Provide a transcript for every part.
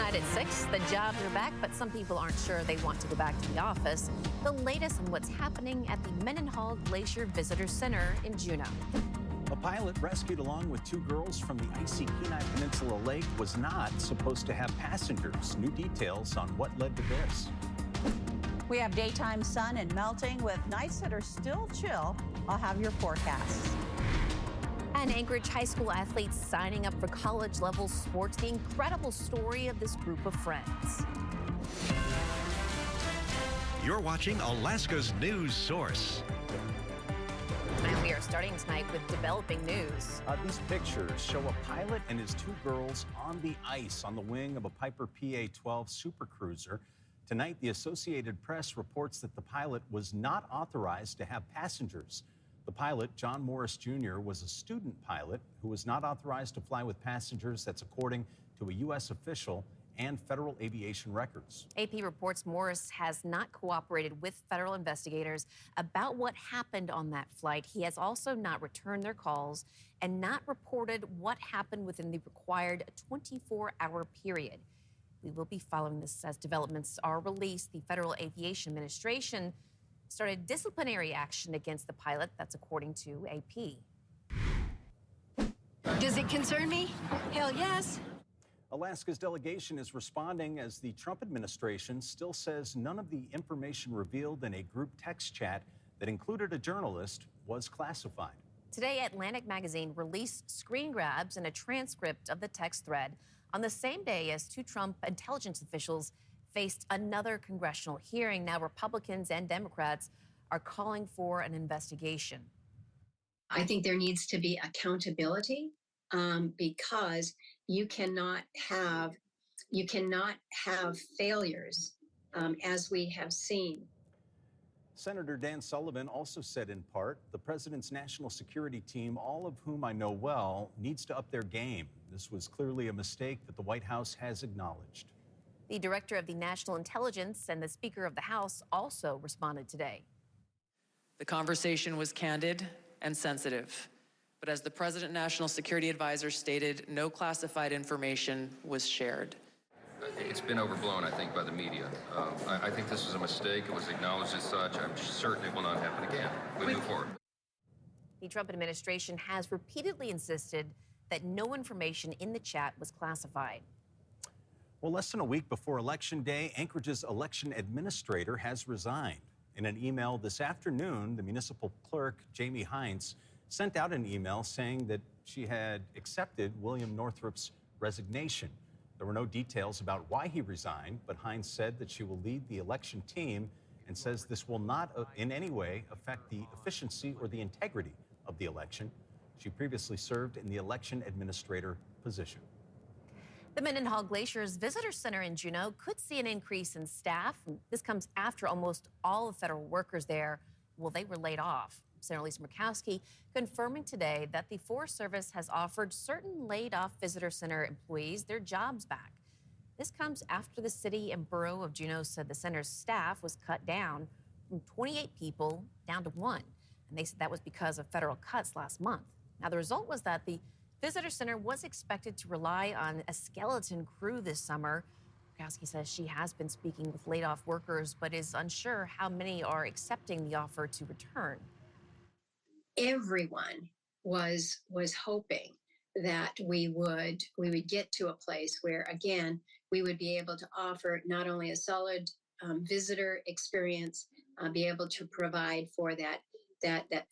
Tonight at 6, the jobs are back, but some people aren't sure they want to go back to the office. The latest on what's happening at the Mendenhall Glacier Visitor Center in Juneau. A pilot rescued along with 2 girls from the icy Kenai Peninsula Lake was not supposed to have passengers. New details on what led to this. We have daytime sun and melting with nights that are still chill. I'll have your forecasts. And Anchorage high school athletes signing up for college-level sports. The incredible story of this group of friends. You're watching Alaska's news source. And we are starting tonight with developing news. These pictures show a pilot and his 2 girls on the ice on the wing of a Piper PA-12 supercruiser. Tonight, the Associated Press reports that the pilot was not authorized to have passengers. The pilot, John Morris Jr., was a student pilot who was not authorized to fly with passengers. That's according to a U.S. official and federal aviation records. AP reports Morris has not cooperated with federal investigators about what happened on that flight. He has also not returned their calls and not reported what happened within the required 24-hour period. We will be following this as developments are released. The Federal Aviation Administration started disciplinary action against the pilot. That's according to AP. Does it concern me? Hell yes. Alaska's delegation is responding as the Trump administration still says none of the information revealed in a group text chat that included a journalist was classified. Today, Atlantic Magazine released screen grabs and a transcript of the text thread on the same day as 2 Trump intelligence officials faced another congressional hearing. Now, Republicans and Democrats are calling for an investigation. I think there needs to be accountability because you cannot have failures as we have seen. Senator Dan Sullivan also said in part, the president's national security team, all of whom I know well, needs to up their game. This was clearly a mistake that the White House has acknowledged. The director of the National Intelligence and the Speaker of the House also responded today. The conversation was candid and sensitive, but as the President National Security Advisor stated, no classified information was shared. It's been overblown, I think, by the media. I think this was a mistake. It was acknowledged as such. I'm certain it will not happen again. We move forward. The Trump administration has repeatedly insisted that no information in the chat was classified. Well, less than a week before Election Day, Anchorage's election administrator has resigned. In an email this afternoon, the municipal clerk, Jamie Hines, sent out an email saying that she had accepted William Northrup's resignation. There were no details about why he resigned, but Hines said that she will lead the election team and says this will not in any way affect the efficiency or the integrity of the election. She previously served in the election administrator position. The Mendenhall Glacier's Visitor Center in Juneau could see an increase in staff. This comes after almost all the federal workers there, well, they were laid off. Senator Lisa Murkowski confirming today that the Forest Service has offered certain laid-off Visitor Center employees their jobs back. This comes after the city and Borough of Juneau said the center's staff was cut down from 28 people down to 1. And they said that was because of federal cuts last month. Now, the result was that the Visitor Center was expected to rely on a skeleton crew this summer. Murkowski says she has been speaking with laid-off workers, but is unsure how many are accepting the offer to return. Everyone was hoping that we would get to a place where, again, we would be able to offer not only a solid visitor experience, be able to provide for that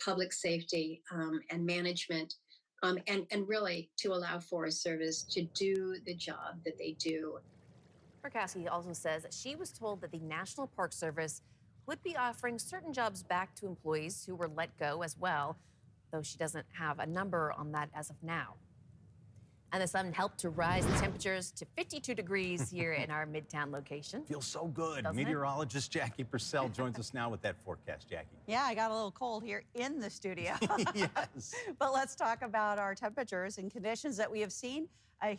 public safety and management, and really to allow Forest Service to do the job that they do. Murkowski also says that she was told that the National Park Service would be offering certain jobs back to employees who were let go as well, though she doesn't have a number on that as of now. And the sun helped to rise the temperatures to 52 degrees here in our Midtown location. Feels so good. Doesn't Meteorologist Jackie Purcell joins us now with that forecast. Jackie. Yeah, I got a little cold here in the studio. Yes. But let's talk about our temperatures and conditions that we have seen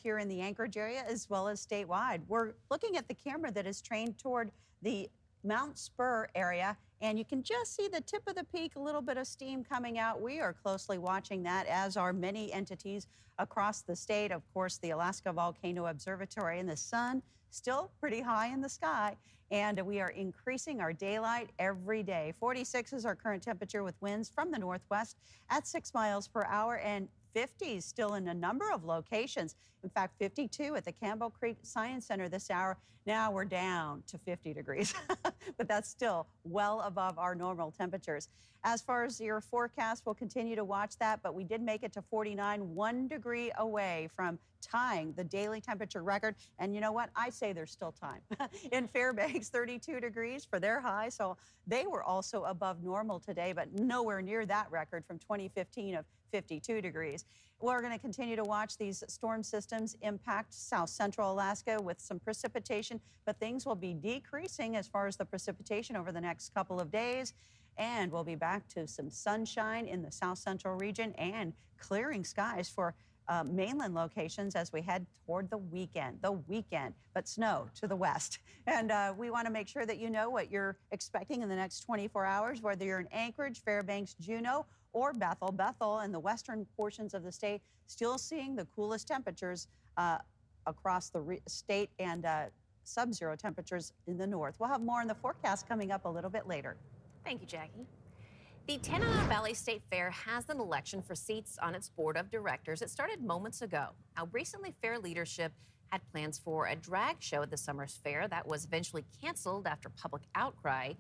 here in the Anchorage area as well as statewide. We're looking at the camera that is trained toward the Mount Spur area, and you can just see the tip of the peak, a little bit of steam coming out. We are closely watching that, as are many entities across the state. Of course, the Alaska Volcano Observatory, and the sun still pretty high in the sky, and we are increasing our daylight every day. 46 is our current temperature with winds from the northwest at 6 miles per hour, and 50s still in a number of locations. In fact, 52 at the Campbell Creek Science Center this hour. Now we're down to 50 degrees, but that's still well above our normal temperatures. As far as your forecast, we'll continue to watch that, but we did make it to 49, 1 degree away from tying the daily temperature record. And you know what? I say there's still time. In Fairbanks, 32 degrees for their high, so they were also above normal today, but nowhere near that record from 2015 of 52 degrees. We're going to continue to watch these storm systems impact south central Alaska with some precipitation, but things will be decreasing as far as the precipitation over the next couple of days. And we'll be back to some sunshine in the south central region and clearing skies for mainland locations as we head toward the weekend, but snow to the west. And we want to make sure that you know what you're expecting in the next 24 hours, whether you're in Anchorage, Fairbanks, Juneau, or Bethel. Bethel and the western portions of the state still seeing the coolest temperatures across the state, and sub-zero temperatures in the north. We'll have more on the forecast coming up a little bit later. Thank you, Jackie. The Tanana Valley State Fair has an election for seats on its board of directors. It started moments ago. Now, recently, fair leadership had plans for a drag show at the summer's fair that was eventually canceled after public outcry.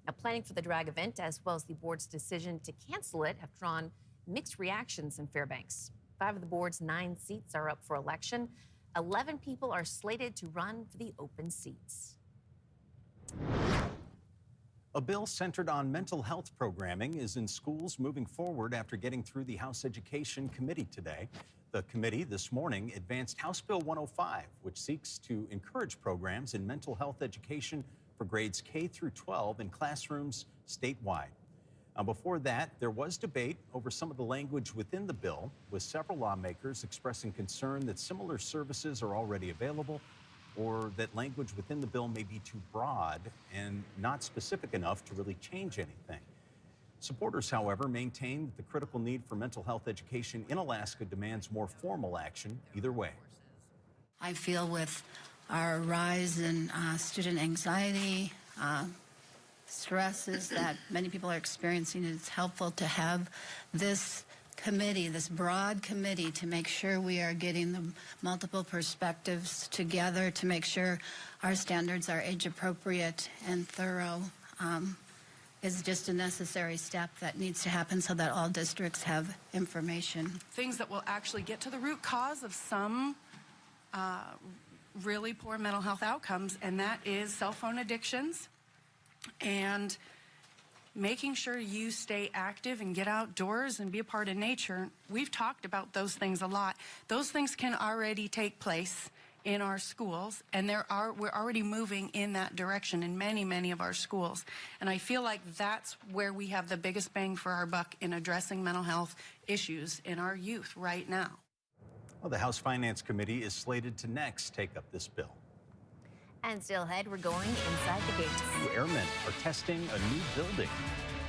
Now, planning for the drag event, as well as the board's decision to cancel it, have drawn mixed reactions in Fairbanks. 5 of the board's 9 seats are up for election. 11 people are slated to run for the open seats. A bill centered on mental health programming is in schools moving forward after getting through the House Education Committee today. The committee this morning advanced House Bill 105, which seeks to encourage programs in mental health education for grades K through 12 in classrooms statewide. Now, before that, there was debate over some of the language within the bill, with several lawmakers expressing concern that similar services are already available, or that language within the bill may be too broad and not specific enough to really change anything. Supporters, however, maintain that the critical need for mental health education in Alaska demands more formal action either way. I feel with our rise in student anxiety, stresses that many people are experiencing, it's helpful to have this committee, this broad committee, to make sure we are getting the multiple perspectives together to make sure our standards are age appropriate and thorough. Is just a necessary step that needs to happen so that all districts have information. Things that will actually get to the root cause of some really poor mental health outcomes, and that is cell phone addictions and making sure you stay active and get outdoors and be a part of nature. We've talked about those things a lot. Those things can already take place in our schools, and we're already moving in that direction in many of our schools. And I feel like that's where we have the biggest bang for our buck in addressing mental health issues in our youth right now. Well, the House Finance Committee is slated to next take up this bill. And still ahead, we're going inside the gates. New airmen are testing a new building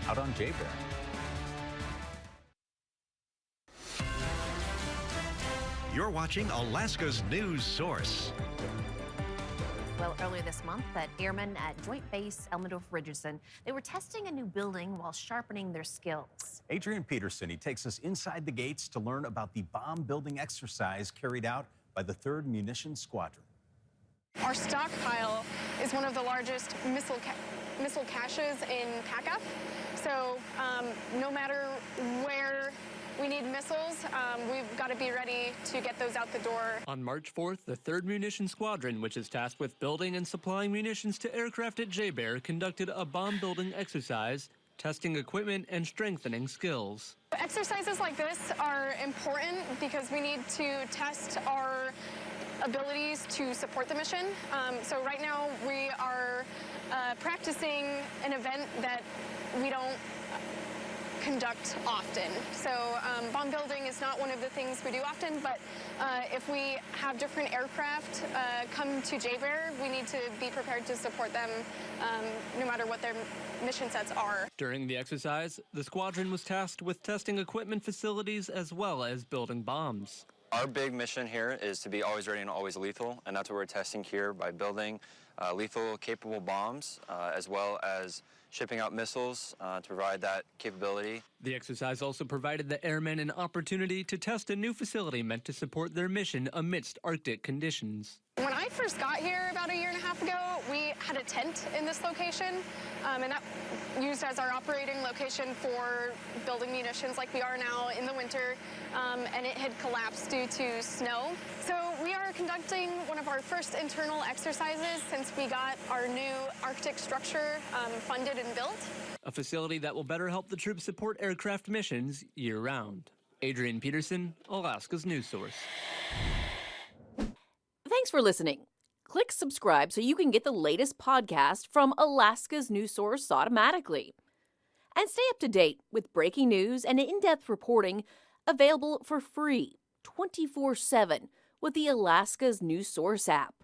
out on Jay Bear. You're watching Alaska's news source. Well, earlier this month, that airmen at Joint Base Elmendorf-Richardson, they were testing a new building while sharpening their skills. Adrian Peterson, he takes us inside the gates to learn about the bomb building exercise carried out by the 3rd Munitions Squadron. Our stockpile is one of the largest missile caches in CACAF. So no matter where we need missiles, we've got to be ready to get those out the door. On March 4th, the 3rd Munitions Squadron, which is tasked with building and supplying munitions to aircraft at Jay Bear, conducted a bomb-building exercise, testing equipment and strengthening skills. Exercises like this are important because we need to test our abilities to support the mission. So right now we are practicing an event that we don't conduct often. So bomb building is not one of the things we do often, but if we have different aircraft come to JBER, we need to be prepared to support them no matter what their mission sets are. During the exercise, the squadron was tasked with testing equipment facilities as well as building bombs. Our big mission here is to be always ready and always lethal, and that's what we're testing here by building lethal capable bombs as well as shipping out missiles to provide that capability. The exercise also provided the airmen an opportunity to test a new facility meant to support their mission amidst Arctic conditions. When I first got here about a year and a half ago, we had a tent in this location, and that used as our operating location for building munitions like we are now in the winter, and it had collapsed due to snow. So we are conducting one of our first internal exercises since we got our new Arctic structure funded and built. A facility that will better help the troops support aircraft missions year-round. Adrian Peterson, Alaska's news source. Thanks for listening. Click subscribe so you can get the latest podcast from Alaska's news source automatically. And stay up to date with breaking news and in-depth reporting available for free 24/7 with the Alaska's news source app.